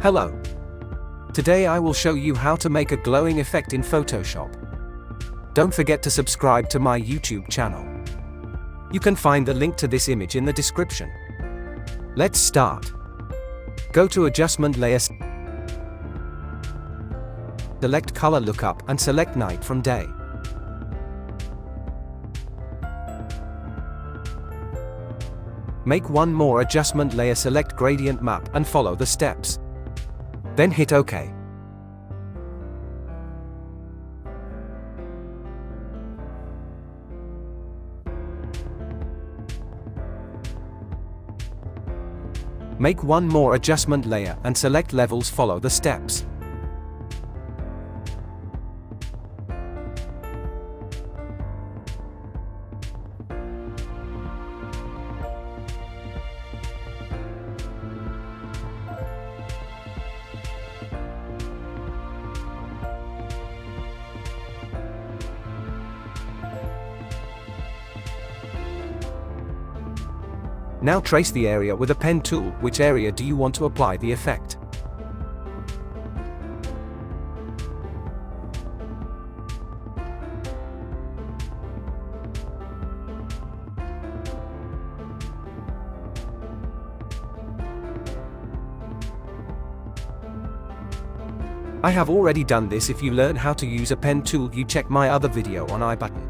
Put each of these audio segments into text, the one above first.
Hello. Today I will show you how to make a glowing effect in Photoshop. Don't forget to subscribe to my YouTube channel. You can find the link to this image in the description. Let's start. Go to Adjustment Layer, select Color Lookup and select Night from Day. Make one more adjustment layer, select Gradient Map and follow the steps. Then hit OK. Make one more adjustment layer and select Levels, follow the steps. Now trace the area with a pen tool. Which area do you want to apply the effect? I have already done this. If you learn how to use a pen tool, you check my other video on I button.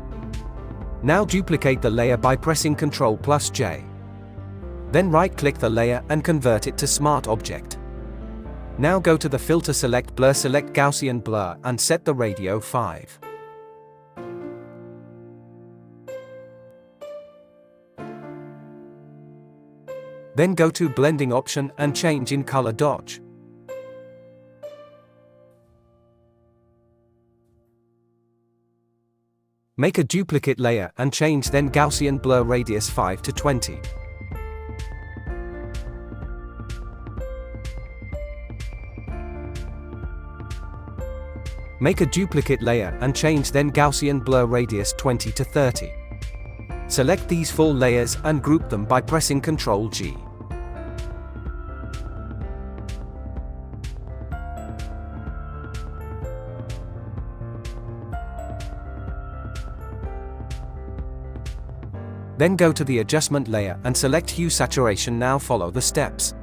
Now duplicate the layer by pressing Ctrl+J. Then right-click the layer and convert it to Smart Object. Now go to the filter, select Blur, select Gaussian Blur and set the radio 5. Then go to Blending option and change in Color Dodge. Make a duplicate layer and change then Gaussian Blur radius 5 to 20. Make a duplicate layer and change then Gaussian Blur radius 20 to 30. Select these 4 layers and group them by pressing Ctrl+G. Then go to the adjustment layer and select Hue Saturation. Now follow the steps.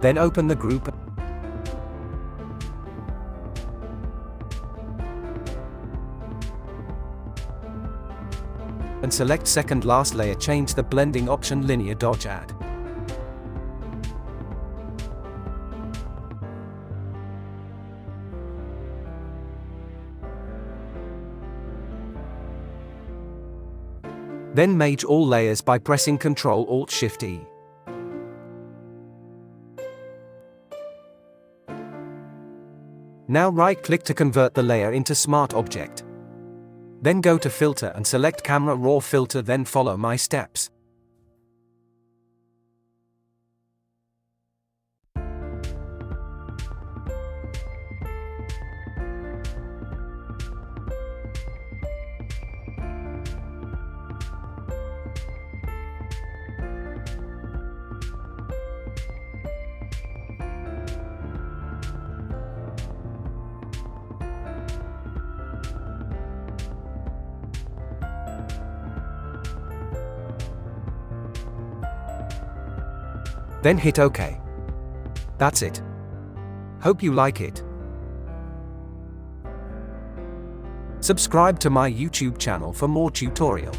Then open the group and select second last layer. Change the blending option, Linear Dodge, add. Then merge all layers by pressing Ctrl+Alt+Shift+E. Now right-click to convert the layer into Smart Object. Then go to Filter and select Camera Raw Filter, then follow my steps. Then hit OK. That's it. Hope you like it. Subscribe to my YouTube channel for more tutorial.